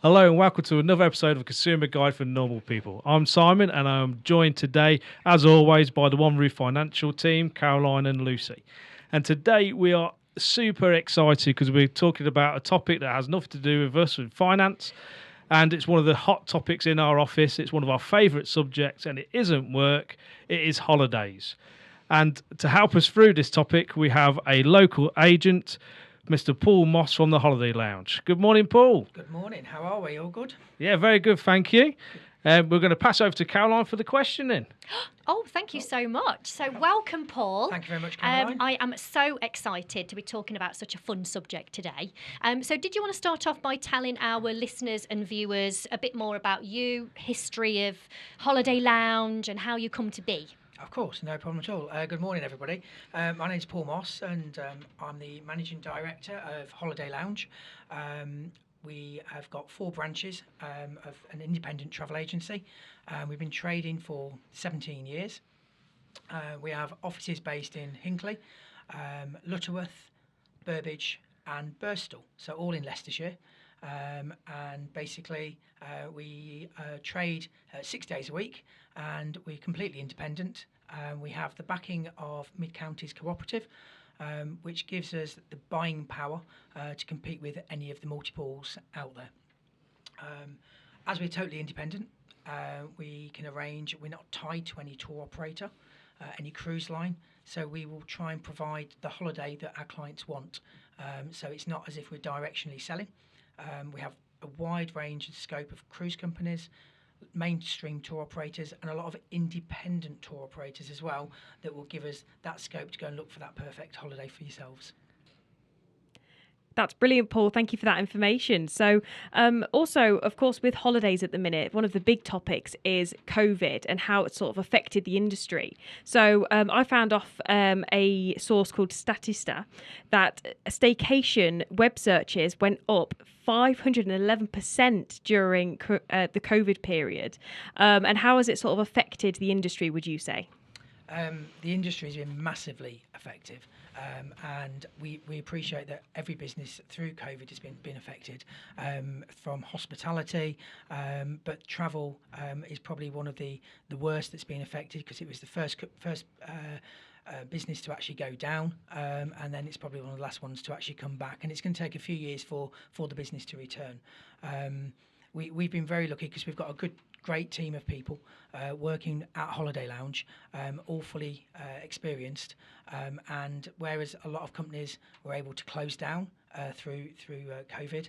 Hello and welcome to another episode of Consumer Guide for Normal People. I'm Simon and I'm joined today, as always, by the One Roof Financial team, Caroline and Lucy. And today we are super excited because we're talking about a topic that has nothing to do with us, with finance. And it's one of the hot topics in our office. It's one of our favourite subjects, and it isn't work, it is holidays. And to help us through this topic, we have a local agent, Mr. Paul Moss from the Holiday Lounge. Good morning, Paul. Good morning. How are we? All good? Yeah, very good, thank you. We're going to pass over to Caroline for the questioning. Oh, thank you so much. So welcome, Paul. Thank you very much, Caroline. I am so excited to be talking about such a fun subject today. So did you want to start off by telling our listeners and viewers a bit more about you, history of Holiday Lounge and how you come to be? Of course, no problem at all. Good morning, everybody. My name's Paul Moss, and I'm the Managing Director of Holiday Lounge. We have got 4 branches of an independent travel agency. We've been trading for 17 years. We have offices based in Hinckley, Lutterworth, Burbage and Birstall, so all in Leicestershire. And basically we trade 6 days a week, and we're completely independent. We have the backing of Mid-Counties Cooperative, which gives us the buying power to compete with any of the multiples out there. As we're totally independent, we can arrange, we're not tied to any tour operator, any cruise line, so we will try and provide the holiday that our clients want. So it's not as if we're directionally selling. We have a wide range and scope of cruise companies, mainstream tour operators, and a lot of independent tour operators as well that will give us that scope to go and look for that perfect holiday for yourselves. That's brilliant, Paul. Thank you for that information. So also, of course, with holidays at the minute, one of the big topics is COVID and how it sort of affected the industry. So I found off a source called Statista that staycation web searches went up 511% during the COVID period. And how has it sort of affected the industry, would you say? The industry has been massively effective, and we appreciate that every business through COVID has been affected, from hospitality, but travel is probably one of the worst that's been affected because it was the first business to actually go down, and then it's probably one of the last ones to actually come back, and it's going to take a few years for the business to return. We've been very lucky because we've got a great team of people working at Holiday Lounge, all fully experienced, and whereas a lot of companies were able to close down through COVID,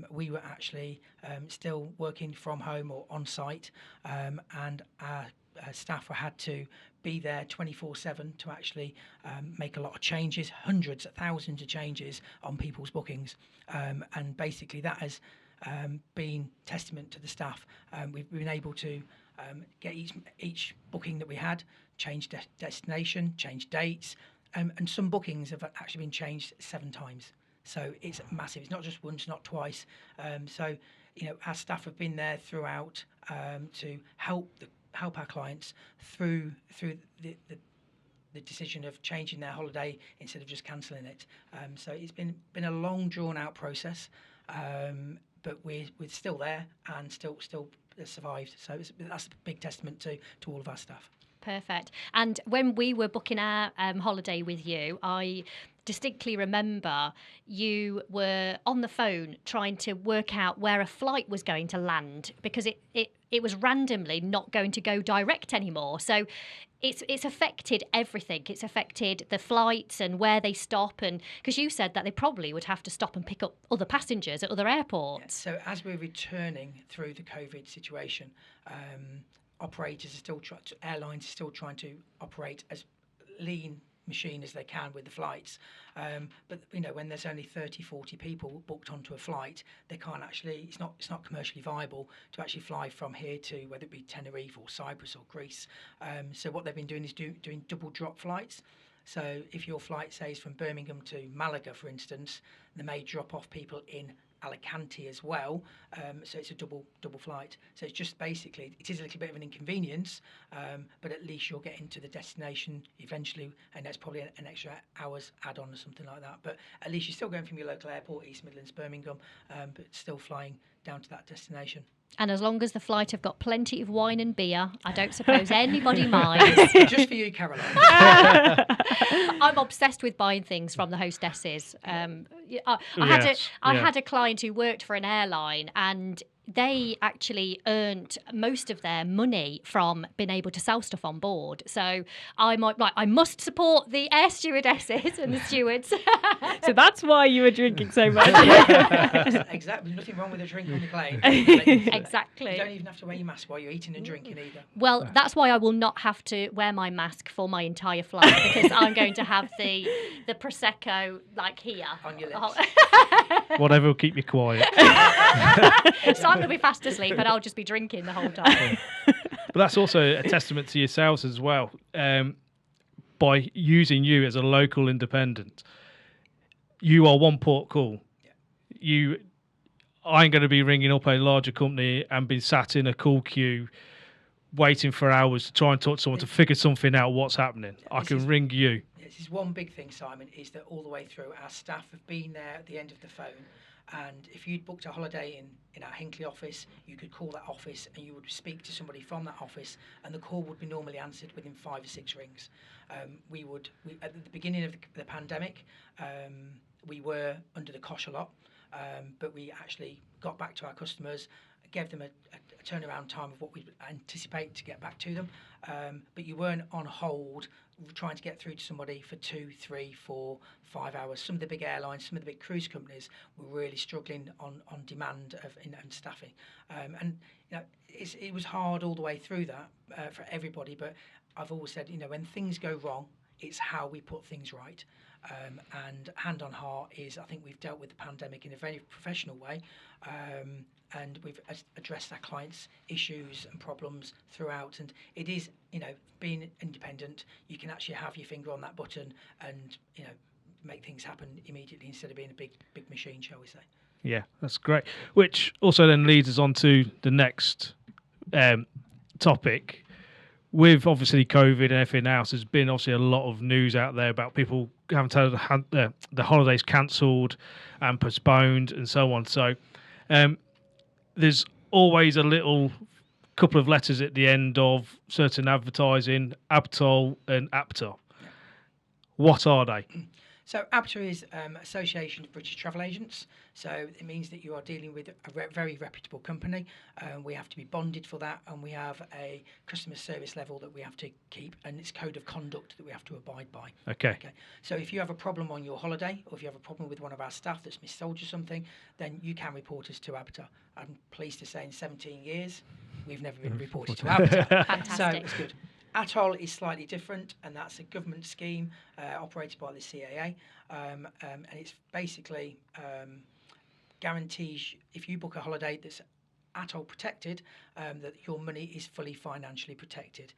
we were actually still working from home or on site, and our staff had to be there 24/7 to actually make a lot of changes, hundreds of thousands of changes on people's bookings, and basically that has been testament to the staff. We've been able to get each booking that we had, change destination, change dates, and some bookings have actually been changed 7 times. So it's massive. It's not just once, not twice. So our staff have been there throughout to help our clients through the decision of changing their holiday instead of just cancelling it. So it's been a long drawn out process. But we're still there and still survived. So that's a big testament to all of our staff. Perfect. And when we were booking our holiday with you, I distinctly remember you were on the phone trying to work out where a flight was going to land because it was randomly not going to go direct anymore. So it's affected everything. It's affected the flights and where they stop, and because you said that they probably would have to stop and pick up other passengers at other airports. Yeah, so as we're returning through the COVID situation, operators are still airlines are still trying to operate as lean machine as they can with the flights, but when there's only 30-40 people booked onto a flight, they can't actually, it's not commercially viable to actually fly from here to whether it be Tenerife or Cyprus or Greece. So what they've been doing is doing double drop flights. So if your flight, say, is from Birmingham to Malaga, for instance, they may drop off people in Alicante as well, so it's a double flight. So it's just basically, it is a little bit of an inconvenience, but at least you'll get into the destination eventually, and that's probably an extra hour's add-on or something like that. But at least you're still going from your local airport, East Midlands, Birmingham, but still flying down to that destination. And as long as the flight have got plenty of wine and beer, I don't suppose anybody minds. Just for you, Caroline. I'm obsessed with buying things from the hostesses. I had a client who worked for an airline, and they actually earned most of their money from being able to sell stuff on board. So I must support the air stewardesses and the stewards. So that's why you were drinking so much. Exactly. Nothing wrong with a drink on the plane. Exactly. You don't even have to wear your mask while you're eating and drinking either. Well, that's why I will not have to wear my mask for my entire flight, because I'm going to have the Prosecco here. On your lips. Whatever will keep you quiet. So I'm going to be fast asleep, and I'll just be drinking the whole time. But that's also a testament to yourselves as well. By using you as a local independent, you are one port call. Yeah. I ain't going to be ringing up a larger company and be sat in a call queue waiting for hours to try and talk to someone to figure something out what's happening. I can ring you. This is one big thing, Simon, is that all the way through our staff have been there at the end of the phone. And if you'd booked a holiday in our Hinckley office, you could call that office and you would speak to somebody from that office, and the call would be normally answered within 5 or 6 rings. We at the beginning of the pandemic, we were under the cosh a lot, but we actually got back to our customers, gave them a turnaround time of what we anticipate to get back to them, but you weren't on hold trying to get through to somebody for 2, 3, 4, 5 hours. Some of the big airlines, some of the big cruise companies were really struggling on demand and staffing, and it was hard all the way through that for everybody. But I've always said, when things go wrong, it's how we put things right. And hand on heart is, I think we've dealt with the pandemic in a very professional way, and we've addressed our clients' issues and problems throughout. And it is, being independent, you can actually have your finger on that button and, make things happen immediately instead of being a big machine, shall we say. Yeah, that's great. Which also then leads us on to the next topic. With obviously COVID and everything else, there's been obviously a lot of news out there about people having to have the holidays cancelled and postponed and so on. So there's always a little couple of letters at the end of certain advertising, ABTOL and ABTA. What are they? So ABTA is Association of British Travel Agents. So it means that you are dealing with a very reputable company. We have to be bonded for that, and we have a customer service level that we have to keep, and it's code of conduct that we have to abide by. Okay. So if you have a problem on your holiday, or if you have a problem with one of our staff that's missold you something, then you can report us to ABTA. I'm pleased to say in 17 years, we've never been reported to ABTA. Fantastic. So it's good. ATOL is slightly different, and that's a government scheme operated by the CAA, and it's basically guarantees if you book a holiday that's ATOL protected, that your money is fully financially protected.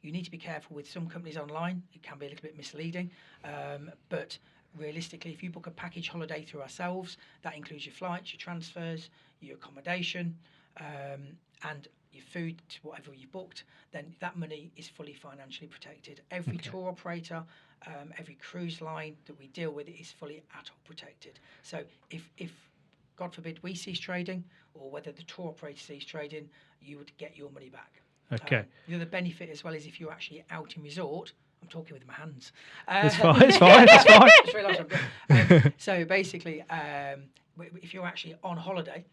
You need to be careful with some companies online; it can be a little bit misleading, but realistically, if you book a package holiday through ourselves, that includes your flights, your transfers, your accommodation, and your food to whatever you booked, then that money is fully financially protected. Every tour operator, every cruise line that we deal with is fully ATOL protected. So if God forbid we cease trading, or whether the tour operator cease trading, you would get your money back. Okay. The other benefit as well is if you're actually out in resort, I'm talking with my hands. It's fine. It's fine. Just realised I'm good. So basically, if you're actually on holiday,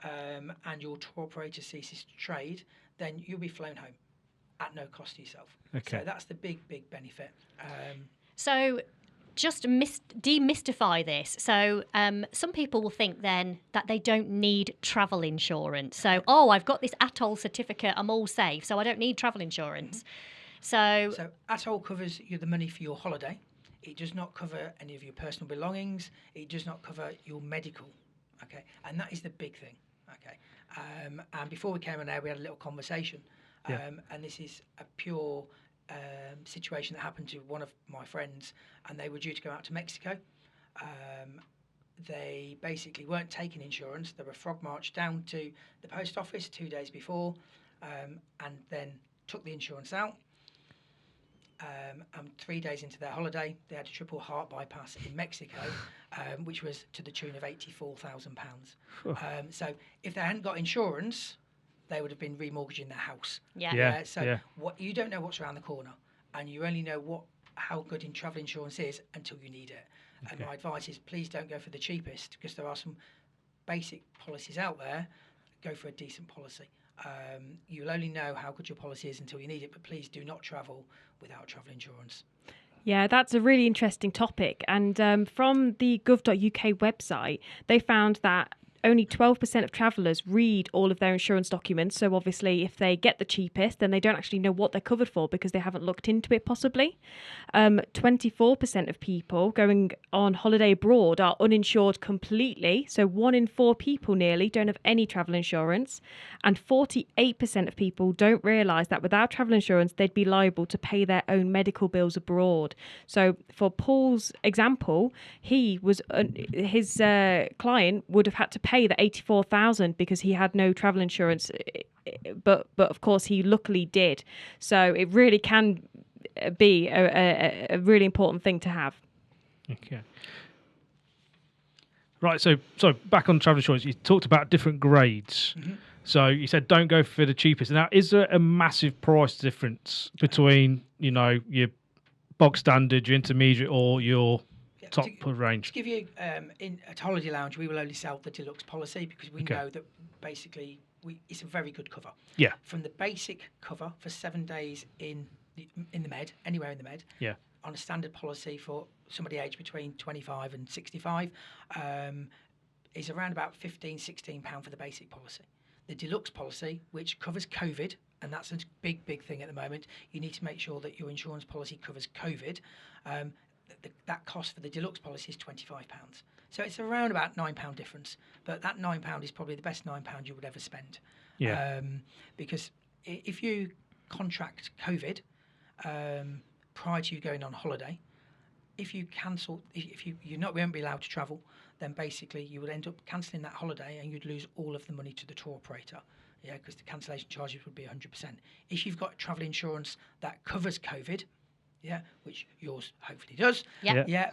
and your tour operator ceases to trade, then you'll be flown home at no cost to yourself. Okay. So that's the big benefit. So just demystify this. So some people will think then that they don't need travel insurance. So, I've got this ATOL certificate, I'm all safe, so I don't need travel insurance. So ATOL covers you the money for your holiday. It does not cover any of your personal belongings. It does not cover your medical. Okay, and that is the big thing. Okay, and before we came on air, we had a little conversation, and this is a pure situation that happened to one of my friends, and they were due to go out to Mexico, they basically weren't taking insurance. They were frog marched down to the post office 2 days before, and then took the insurance out. And 3 days into their holiday, they had a triple heart bypass in Mexico, which was to the tune of £84,000. So if they hadn't got insurance, they would have been remortgaging their house. So what you don't know what's around the corner, and you only know how good travel insurance is until you need it. And my advice is, please don't go for the cheapest, because there are some basic policies out there. Go for a decent policy. You'll only know how good your policy is until you need it, but please do not travel without travel insurance. Yeah, that's a really interesting topic. And from the gov.uk website, they found that only 12% of travellers read all of their insurance documents. So obviously, if they get the cheapest, then they don't actually know what they're covered for because they haven't looked into it possibly. 24% of people going on holiday abroad are uninsured completely. So 1 in 4 people nearly don't have any travel insurance. And 48% of people don't realise that without travel insurance, they'd be liable to pay their own medical bills abroad. So for Paul's example, his client would have had to pay the 84,000 because he had no travel insurance, but of course he luckily did. So it really can be a really important thing to have. Okay. Right, so back on travel insurance, you talked about different grades. Mm-hmm. So you said don't go for the cheapest. Now, is there a massive price difference between, your bog standard, your intermediate, or your top range? To give you, at Holiday Lounge, we will only sell the deluxe policy because we know that basically it's a very good cover. Yeah. From the basic cover for 7 days in the Med, anywhere in the Med. Yeah. On a standard policy for somebody aged between 25 and 65, is around about £15-16 for the basic policy. The deluxe policy, which covers COVID, and that's a big thing at the moment, you need to make sure that your insurance policy covers COVID. That cost for the deluxe policy is £25. So it's around about £9 difference. But that £9 is probably the best £9 you would ever spend. Yeah. Because if you contract COVID prior to you going on holiday, if you cancel, if you won't be allowed to travel, then basically you would end up cancelling that holiday and you'd lose all of the money to the tour operator. Yeah, because the cancellation charges would be 100%. If you've got travel insurance that covers COVID, yeah, which yours hopefully does. Yeah.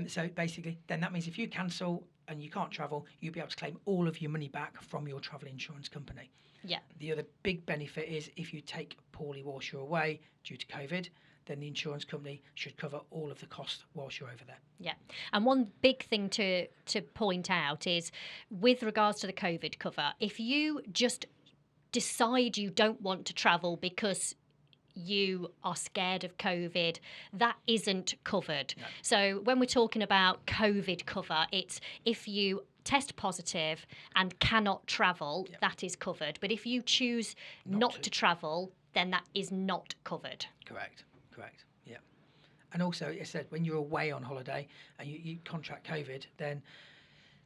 So basically, then that means if you cancel and you can't travel, you'll be able to claim all of your money back from your travel insurance company. Yeah. The other big benefit is if you take poorly whilst you're away due to COVID, then the insurance company should cover all of the costs whilst you're over there. Yeah. And one big thing to point out is with regards to the COVID cover, if you just decide you don't want to travel because you are scared of COVID, that isn't covered. No. So when we're talking about COVID cover, it's if you test positive and cannot travel, that is covered. But if you choose not to travel, then that is not covered. Correct. Yeah. And also, as I said, when you're away on holiday and you contract COVID, then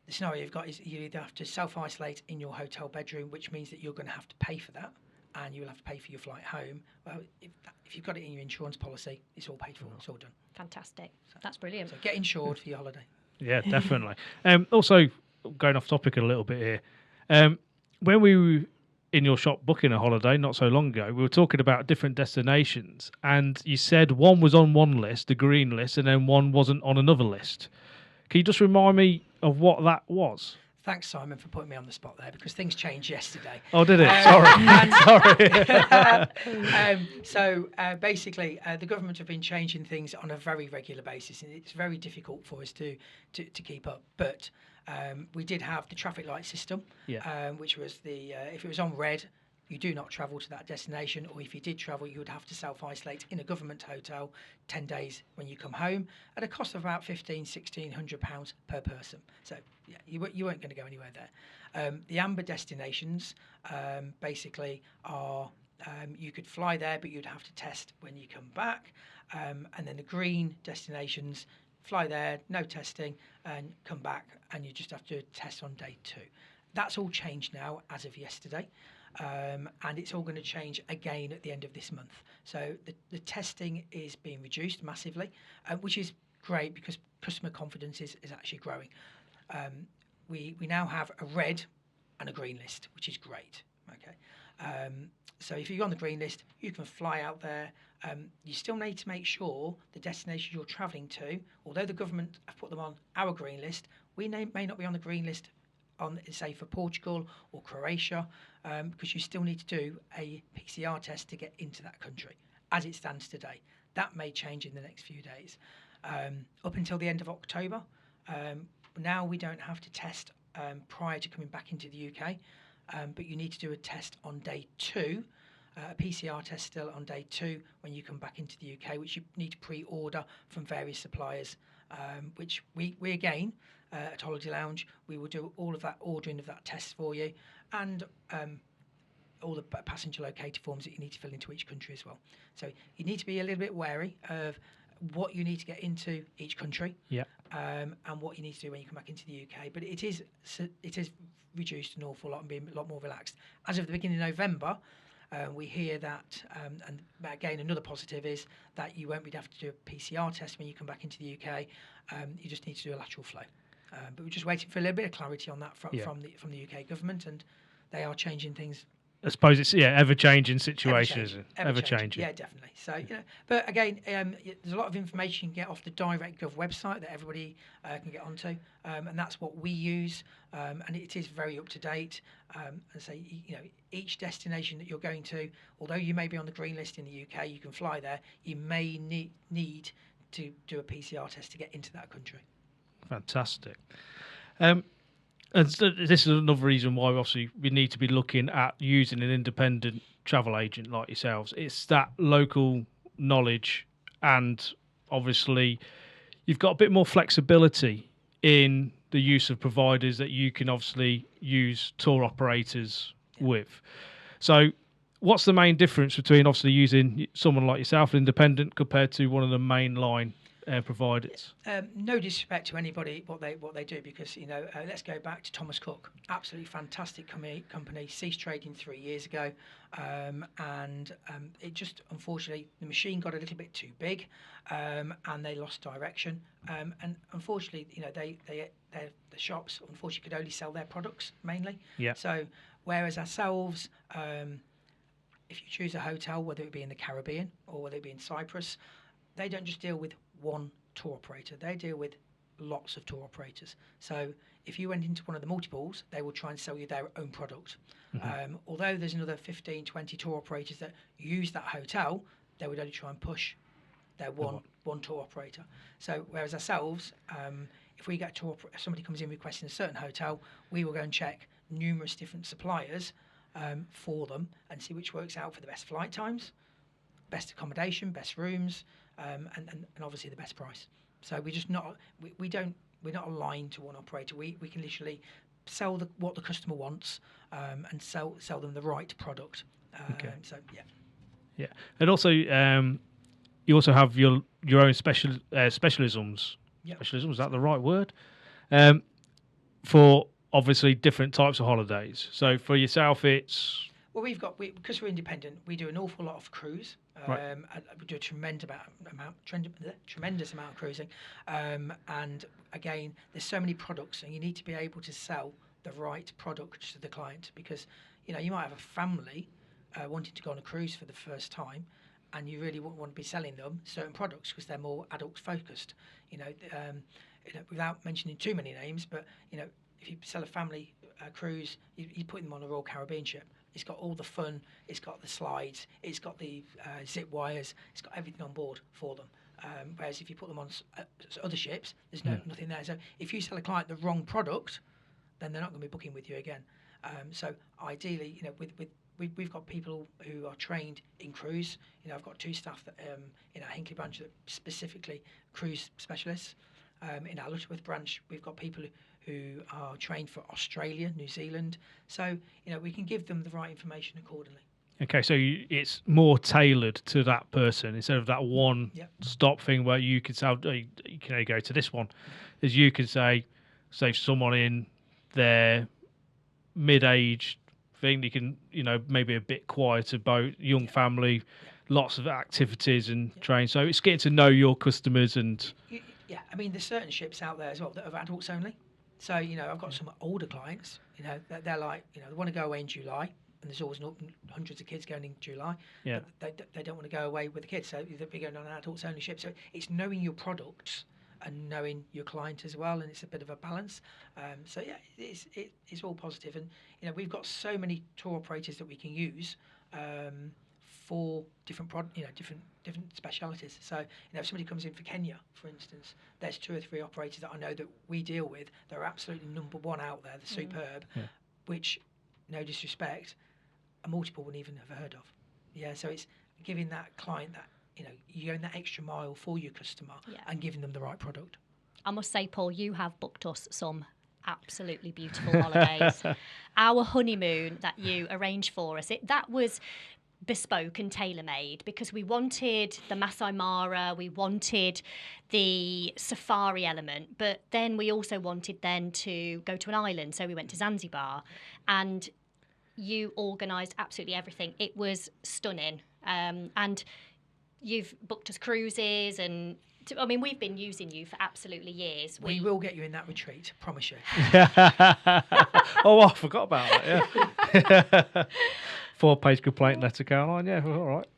the scenario you've got is you either have to self-isolate in your hotel bedroom, which means that you're going to have to pay for that, and you'll have to pay for your flight home. Well, if you've got it in your insurance policy, it's all paid for. It's all done. Fantastic. That's brilliant. So get insured for your holiday. Yeah, definitely. Also, going off topic a little bit here, when we were in your shop booking a holiday not so long ago, we were talking about different destinations, and you said one was on one list, the green list, and then one wasn't on another list. Can you just remind me of what that was? Thanks, Simon, for putting me on the spot there because things changed yesterday. Oh, did it? Sorry. So basically, the government have been changing things on a very regular basis, and it's very difficult for us to keep up. But we did have the traffic light system, which was if it was on red, you do not travel to that destination, or if you did travel, you would have to self-isolate in a government hotel 10 days when you come home at a cost of about £1,500 per person. So yeah, you weren't going to go anywhere there. The amber destinations basically are you could fly there, but you'd have to test when you come back. And then the green destinations, fly there, no testing, and come back, and you just have to test on day 2. That's all changed now as of yesterday. And it's all going to change again at the end of this month. So the testing is being reduced massively, which is great because customer confidence is actually growing. we now have a red and a green list, which is great. Okay, so if you're on the green list, you can fly out there. You still need to make sure the destination you're travelling to, although the government have put them on our green list, we may not be on the green list on, say, for Portugal or Croatia, because you still need to do a PCR test to get into that country as it stands today. That may change in the next few days. Up until the end of October, now we don't have to test prior to coming back into the UK, but you need to do a test on day 2, a PCR test still on day 2 when you come back into the UK, which you need to pre-order from various suppliers, which we again, at Holiday Lounge, we will do all of that ordering of that test for you, and all the passenger locator forms that you need to fill into each country as well. So you need to be a little bit wary of what you need to get into each country, and what you need to do when you come back into the UK. But it is reduced an awful lot and being a lot more relaxed. As of the beginning of November, we hear that, and again, another positive is that you won't be able to do a PCR test when you come back into the UK. You just need to do a lateral flow. But we're just waiting for a little bit of clarity on that from the UK government, and they are changing things. I suppose it's ever-changing situation, isn't it? Ever-changing. Yeah, definitely. So, but again, there's a lot of information you can get off the DirectGov website that everybody can get onto, and that's what we use, and it is very up to date. And say, each destination that you're going to, although you may be on the green list in the UK, you can fly there. You may need to do a PCR test to get into that country. Fantastic. And so this is another reason why obviously we need to be looking at using an independent travel agent like yourselves. It's that local knowledge, and obviously you've got a bit more flexibility in the use of providers that you can obviously use tour operators with. So what's the main difference between obviously using someone like yourself, independent, compared to one of the mainline providers? No disrespect to anybody what they do, because let's go back to Thomas Cook, absolutely fantastic company, ceased trading 3 years ago, and it just, unfortunately, the machine got a little bit too big, and they lost direction, and unfortunately, the shops unfortunately could only sell their products mainly. So whereas ourselves, if you choose a hotel, whether it be in the Caribbean or whether it be in Cyprus, they don't just deal with one tour operator, they deal with lots of tour operators. So if you went into one of the multiples, they will try and sell you their own product. Although there's another 15, 20 tour operators that use that hotel, they would only try and push their one tour operator. So whereas ourselves, if we get somebody comes in requesting a certain hotel, we will go and check numerous different suppliers for them and see which works out for the best flight times, best accommodation, best rooms, and obviously the best price. So we're just not we're not aligned to one operator. We can literally sell what the customer wants, and sell them the right product. So yeah, and also you also have your own specialisms. Specialism, is that the right word? For obviously different types of holidays. So for yourself, it's because we're independent, we do an awful lot of cruise. We do a tremendous amount of cruising, and again, there's so many products, and you need to be able to sell the right product to the client, because you might have a family wanting to go on a cruise for the first time, and you really wouldn't want to be selling them certain products because they're more adult focused. Without mentioning too many names, but if you sell a family cruise, you put them on a Royal Caribbean ship. It's got all the fun, it's got the slides, it's got the zip wires, it's got everything on board for them. Whereas if you put them on other ships, there's nothing there. So if you sell a client the wrong product, then they're not going to be booking with you again. So ideally, we've got people who are trained in cruise. I've got 2 staff that in our Hinkley branch that are specifically cruise specialists. In our Lutterworth branch, we've got people who are trained for Australia, New Zealand. So, we can give them the right information accordingly. Okay, so it's more tailored to that person instead of that one-stop thing where you can say, you can go to this one. As you can say someone in their mid-age thing, you can, maybe a bit quieter boat, young family, lots of activities and train. So it's getting to know your customers and... Yeah, I mean, there's certain ships out there as well that are adults only. So, I've got some older clients, they're like, they want to go away in July, and there's always hundreds of kids going in July. Yeah. But they don't want to go away with the kids, so they're going on adults ownership. So it's knowing your products and knowing your client as well, and it's a bit of a balance. So yeah, it's all positive, and we've got so many tour operators that we can use for different different specialities. So if somebody comes in for Kenya, for instance, there's 2 or 3 operators that I know that we deal with that are absolutely number one out there. They're superb, which, no disrespect, a multiple wouldn't even have heard of. Yeah, so it's giving that client that, you're going that extra mile for your customer and giving them the right product. I must say, Paul, you have booked us some absolutely beautiful holidays. Our honeymoon that you arranged for us, that was bespoke and tailor-made, because we wanted the Masai Mara, we wanted the safari element, but then we also wanted then to go to an island, so we went to Zanzibar, and you organised absolutely everything. It was stunning, and you've booked us cruises, and we've been using you for absolutely years. We will get you in that retreat, promise you. Oh, I forgot about that. Yeah. 4-page complaint letter, Caroline. Yeah, all right.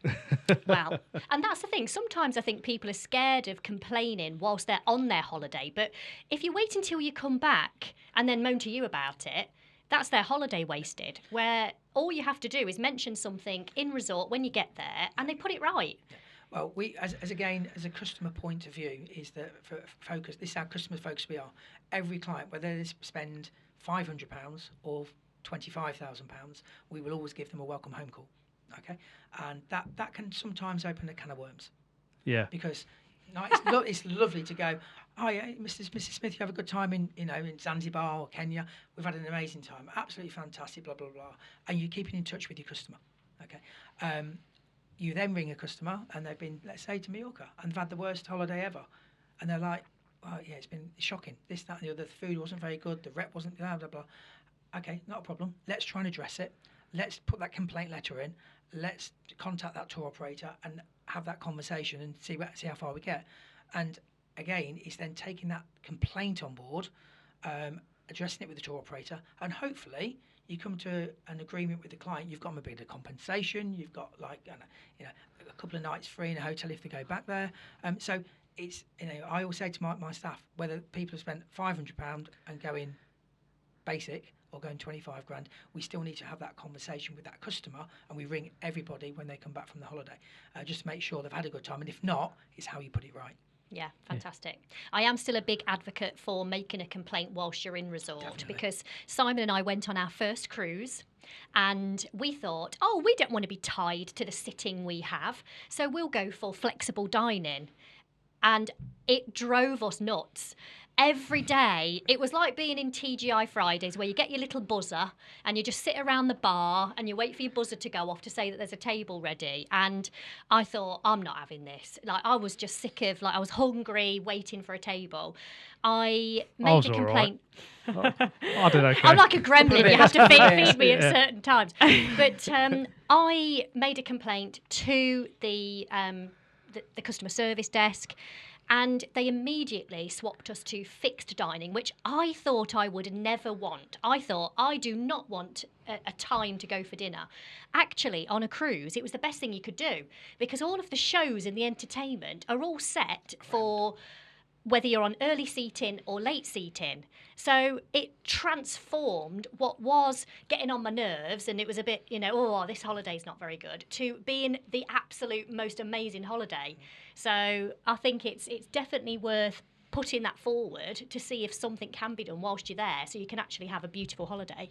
Well, and that's the thing. Sometimes I think people are scared of complaining whilst they're on their holiday. But if you wait until you come back and then moan to you about it, that's their holiday wasted. Where all you have to do is mention something in resort when you get there, and they put it right. Well, we, as a customer point of view, is that for focus. This is how customer focused we are. Every client, whether they spend £500 or £25,000, we will always give them a welcome home call. Okay, and that can sometimes open a can of worms. Yeah. Because it's lovely to go, oh yeah, Mrs. Smith, you have a good time in Zanzibar or Kenya. We've had an amazing time, absolutely fantastic, blah blah blah, and you're keeping in touch with your customer. Okay. You then ring a customer and they've been, let's say, to Mallorca and they've had the worst holiday ever, and they're like, oh yeah, it's been shocking. This, that, and the other. The food wasn't very good. The rep wasn't blah blah blah. Okay, not a problem. Let's try and address it. Let's put that complaint letter in. Let's contact that tour operator and have that conversation and see how far we get. And again, it's then taking that complaint on board, addressing it with the tour operator, and hopefully you come to an agreement with the client. You've got them a bit of compensation. You've got a couple of nights free in a hotel if they go back there. So it's I always say to my staff, whether people have spent £500 and go in basic or going 25 grand, we still need to have that conversation with that customer, and we ring everybody when they come back from the holiday, just to make sure they've had a good time. And if not, it's how you put it right. Yeah, fantastic. Yeah. I am still a big advocate for making a complaint whilst you're in resort. Definitely. Because Simon and I went on our first cruise and we thought, we don't want to be tied to the sitting we have, so we'll go for flexible dining. And it drove us nuts. Every day, it was like being in TGI Fridays, where you get your little buzzer and you just sit around the bar and you wait for your buzzer to go off to say that there's a table ready. And I thought, I'm not having this. I was just sick of, I was hungry, waiting for a table. I made a complaint. Right. I did okay. I'm like a gremlin. You have to feed me at certain times. But I made a complaint to the customer service desk, and they immediately swapped us to fixed dining, which I thought I would never want. I thought, I do not want a time to go for dinner. Actually, on a cruise, it was the best thing you could do, because all of the shows and the entertainment are all set for whether you're on early seating or late seating. So it transformed what was getting on my nerves, and it was a bit, this holiday's not very good, to being the absolute most amazing holiday. So I think it's definitely worth putting that forward to see if something can be done whilst you're there, so you can actually have a beautiful holiday.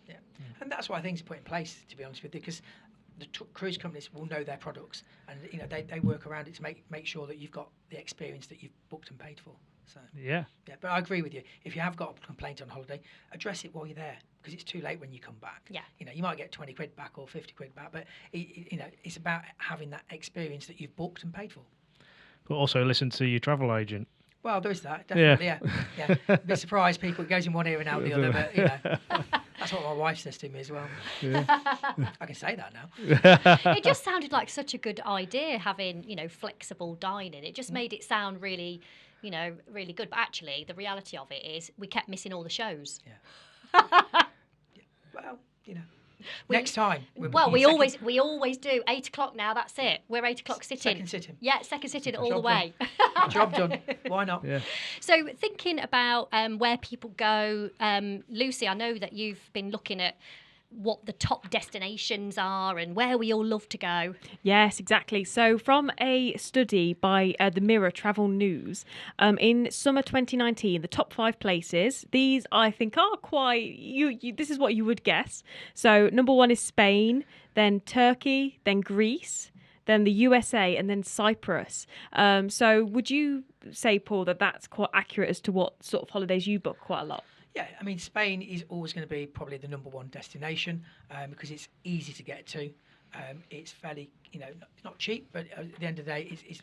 Yeah, and that's why things are put in place, to be honest with you, because the cruise companies will know their products, and they work around it to make sure that you've got the experience that you've booked and paid for. So yeah, but I agree with you. If you have got a complaint on holiday, address it while you're there, because it's too late when you come back. Yeah, you might get 20 quid back or 50 quid back, but it's about having that experience that you've booked and paid for. But also listen to your travel agent. Well, there is that, definitely. Yeah. A bit surprised people, it goes in one ear and out the other, but That's what my wife says to me as well. Yeah. I can say that now. It just sounded like such a good idea having, flexible dining. It just made it sound really, really good. But actually, the reality of it is we kept missing all the shows. Well, next time. We always do 8 o'clock now. That's it. We're 8 o'clock sitting. Second sitting. Yeah, second sitting all Job the way. Job done. Why not? Yeah. So thinking about where people go, Lucy, I know that you've been looking at what the top destinations are and where we all love to go. Yes, exactly. So from a study by the Mirror Travel News, in summer 2019, the top 5 places, these I think are quite, this is what you would guess. So number 1 is Spain, then Turkey, then Greece, then the USA, and then Cyprus. So would you say, Paul, that that's quite accurate as to what sort of holidays you book quite a lot? Yeah, I mean, Spain is always going to be probably the number 1 destination because it's easy to get to. It's fairly, not cheap, but at the end of the day, it's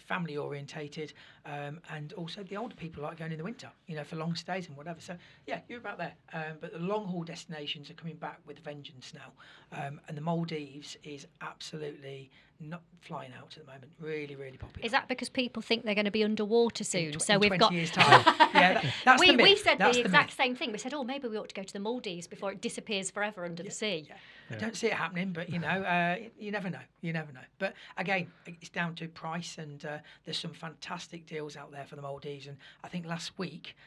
family orientated, and also the older people like going in the winter, for long stays and whatever. So yeah, you're about there. But the long haul destinations are coming back with a vengeance now, and the Maldives is absolutely not flying out at the moment. Really, really popular. Is that because people think they're going to be underwater soon? In So we've 20 got. years' time. Yeah, that's the myth. We said That's the the exact myth. same thing. We said, oh, maybe we ought to go to the Maldives before it disappears forever under the sea. Yeah. I don't see it happening, but you never know. You never know. But again, it's down to price, and there's some fantastic deals out there for the Maldives. And I think last week,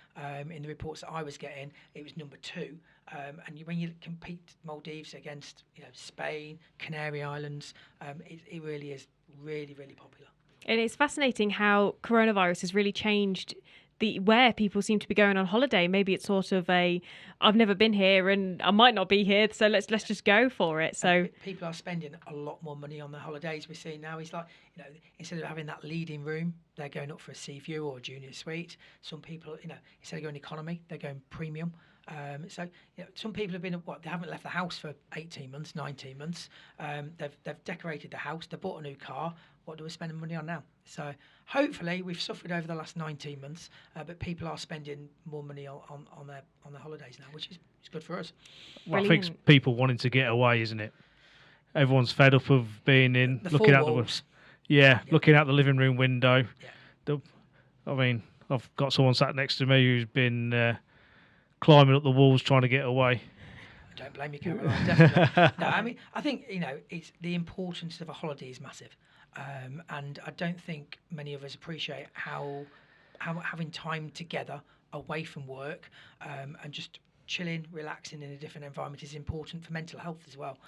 in the reports that I was getting, it was number 2. And when you compete Maldives against Spain, Canary Islands, it really is really, really popular. And it's fascinating how coronavirus has really changed where people seem to be going on holiday. Maybe it's sort of I've never been here and I might not be here, so let's just go for it. So people are spending a lot more money on their holidays. We're seeing now is like, instead of having that leading room, they're going up for a sea view or a junior suite. Some people, instead of going economy, they're going premium. So some people have been they haven't left the house for 18 months, 19 months. They've decorated the house, they bought a new car. What do we spend money on now? So hopefully we've suffered over the last 19 months, but people are spending more money on their holidays now, which is good for us. Well, I think it's people wanting to get away, isn't it? Everyone's fed up of being in, looking out looking out the living room window. Yeah. I've got someone sat next to me who's been climbing up the walls trying to get away. I don't blame you, Caroline. Definitely. No, I think it's the importance of a holiday is massive, and I don't think many of us appreciate how having time together away from work and just chilling, relaxing in a different environment is important for mental health as well.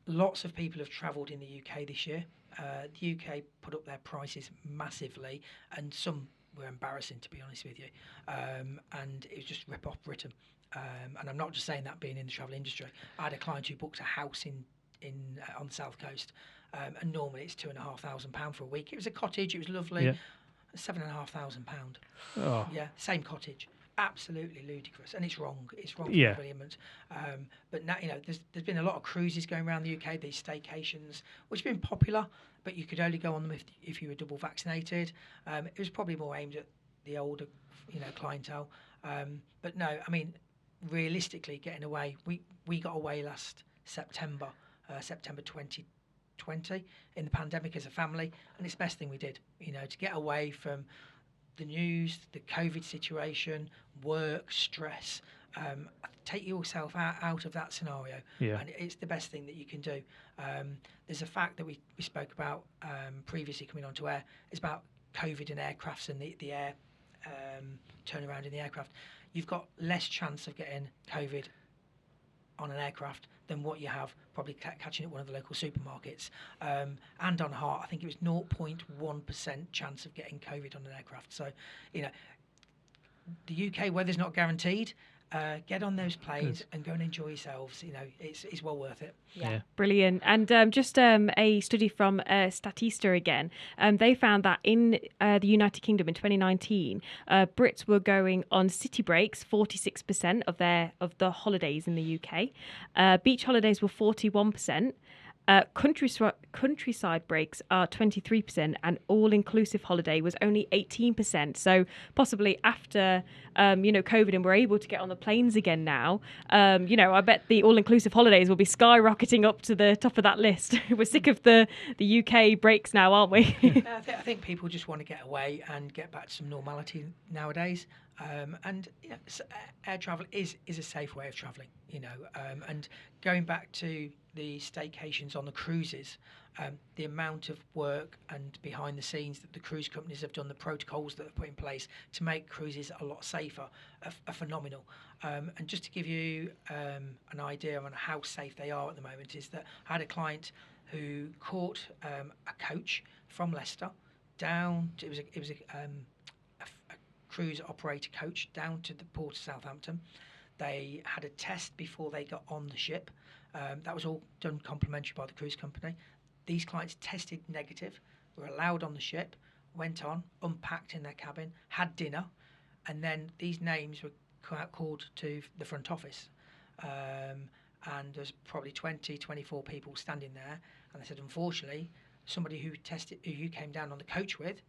Lots of people have travelled in the UK this year. The UK put up their prices massively, and some were embarrassing, to be honest with you, and it was just rip off Britain. And I'm not just saying that being in the travel industry. I had a client who booked a house on the south coast, and normally it's £2,500 for a week. It was a cottage. It was lovely. £7,500. Oh. Yeah, same cottage. Absolutely ludicrous, and it's wrong. It's wrong for everybody. But now there's been a lot of cruises going around the UK. These staycations, which have been popular, but you could only go on them if you were double vaccinated. It was probably more aimed at the older, clientele. But no, realistically, getting away, we got away last September 2020 in the pandemic as a family, and it's the best thing we did. To get away from the news, the COVID situation, work, stress. Take yourself out of that scenario, and it's the best thing that you can do. There's a fact that we spoke about previously coming onto air. It's about COVID and aircrafts and the air turnaround in the aircraft. You've got less chance of getting COVID on an aircraft than what you have probably catching at one of the local supermarkets. And on heart, I think it was 0.1% chance of getting COVID on an aircraft. So, the UK weather's not guaranteed. Get on those planes and go and enjoy yourselves. It's well worth it. Yeah. Brilliant. And just a study from Statista again, they found that in the United Kingdom in 2019, Brits were going on city breaks 46% of the holidays in the UK. Beach holidays were 41%. Countryside breaks are 23%, and all-inclusive holiday was only 18%. So possibly after, COVID, and we're able to get on the planes again now, I bet the all-inclusive holidays will be skyrocketing up to the top of that list. We're sick of the UK breaks now, aren't we? I think people just want to get away and get back to some normality nowadays. And air travel is a safe way of travelling, and going back to the staycations on the cruises, the amount of work and behind the scenes that the cruise companies have done, the protocols that they've put in place to make cruises a lot safer are phenomenal. And just to give you an idea on how safe they are at the moment, is that I had a client who caught a coach from Leicester down. It was a cruise operator coach down to the port of Southampton. They had a test before they got on the ship. That was all done complimentary by the cruise company. These clients tested negative, were allowed on the ship, went on, unpacked in their cabin, had dinner, and then these names were called to the front office. And there's probably 24 people standing there, and they said, unfortunately, somebody who you came down on the coach with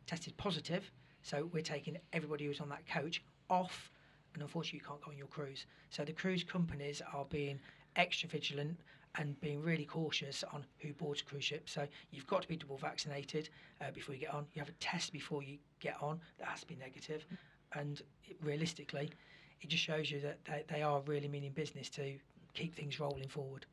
tested positive, so we're taking everybody who's on that coach off, and unfortunately you can't go on your cruise. So the cruise companies are being extra vigilant and being really cautious on who boards cruise ships. So you've got to be double vaccinated before you get on. You have a test before you get on that has to be negative. And realistically, it just shows you that they are really meaning business to keep things rolling forward.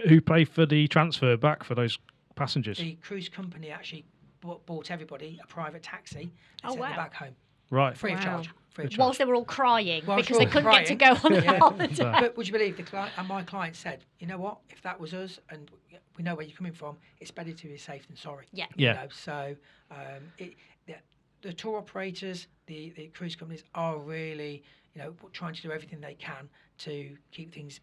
Who paid for the transfer back for those passengers? The cruise company actually bought everybody a private taxi and sent wow. them back home. Right. Free of charge. Whilst they were all crying Whilst because we're they all couldn't get to go on holiday. But would you believe my client said, you know what, if that was us and we know where you're coming from, it's better to be safe than sorry. Yeah. Yeah. So the tour operators, the cruise companies are really, trying to do everything they can to keep things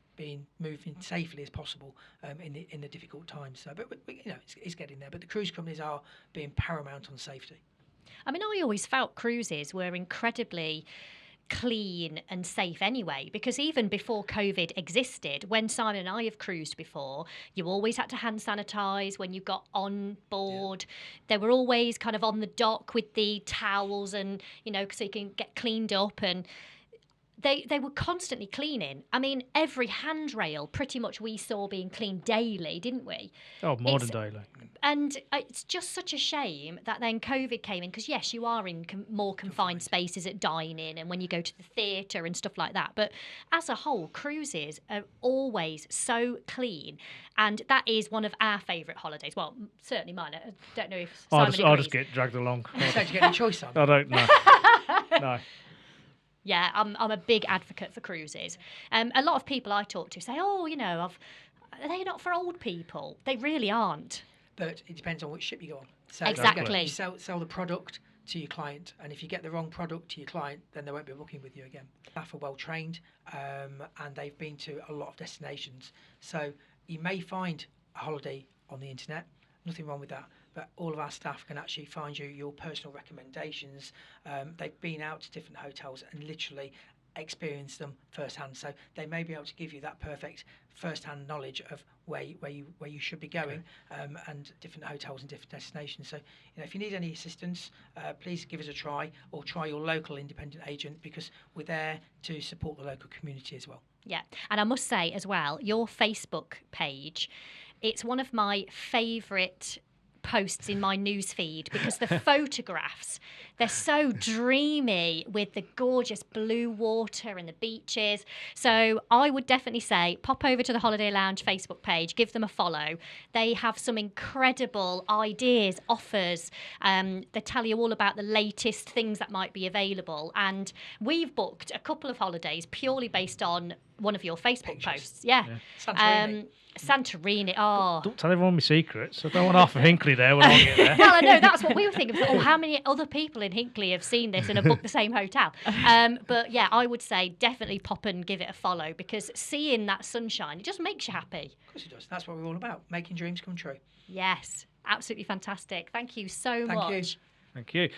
moving safely as possible in the difficult times. So, but it's getting there. But the cruise companies are being paramount on safety. I mean, I always felt cruises were incredibly clean and safe anyway, because even before COVID existed, when Simon and I have cruised before, you always had to hand sanitize when you got on board. Yeah. They were always kind of on the dock with the towels and, so you can get cleaned up, and they were constantly cleaning. I mean, every handrail pretty much we saw being cleaned daily, didn't we? Oh, more than daily. And it's just such a shame that then COVID came in, because yes, you are in more confined spaces at dining and when you go to the theatre and stuff like that. But as a whole, cruises are always so clean, and that is one of our favourite holidays. Well, certainly mine. I don't know if Simon agrees. I'll just get dragged along. So do you get any choice on? I don't know. No. Yeah, I'm a big advocate for cruises. A lot of people I talk to say, are they not for old people? They really aren't. But it depends on which ship you go on. So exactly. You sell the product to your client, and if you get the wrong product to your client, then they won't be booking with you again. Staff are well trained, and they've been to a lot of destinations. So you may find a holiday on the internet, nothing wrong with that, but all of our staff can actually find you your personal recommendations. They've been out to different hotels and literally experienced them firsthand, so they may be able to give you that perfect first-hand knowledge of where you should be going, and different hotels and different destinations. So if you need any assistance, please give us a try, or try your local independent agent, because we're there to support the local community as well. Yeah, and I must say as well, your Facebook page, it's one of my favourite posts in my news feed, because the photographs, they're so dreamy with the gorgeous blue water and the beaches. So I would definitely say pop over to the Holiday Lounge Facebook page, give them a follow. They have some incredible ideas, offers. They tell you all about the latest things that might be available, and we've booked a couple of holidays purely based on one of your Facebook posts. Yeah. Santorini. Oh, don't tell everyone my secrets. I don't want half of Hinckley there when I get there. Well, I know that's what we were thinking. How many other people in Hinckley have seen this and have booked the same hotel? But yeah, I would say definitely pop and give it a follow, because seeing that sunshine, it just makes you happy. Of course it does. That's what we're all about, making dreams come true. Yes, absolutely fantastic. Thank you so much. Thank you.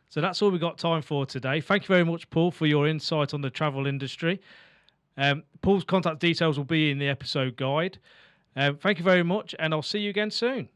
So that's all we've got time for today. Thank you very much, Paul, for your insight on the travel industry. Paul's contact details will be in the episode guide. Thank you very much, and I'll see you again soon.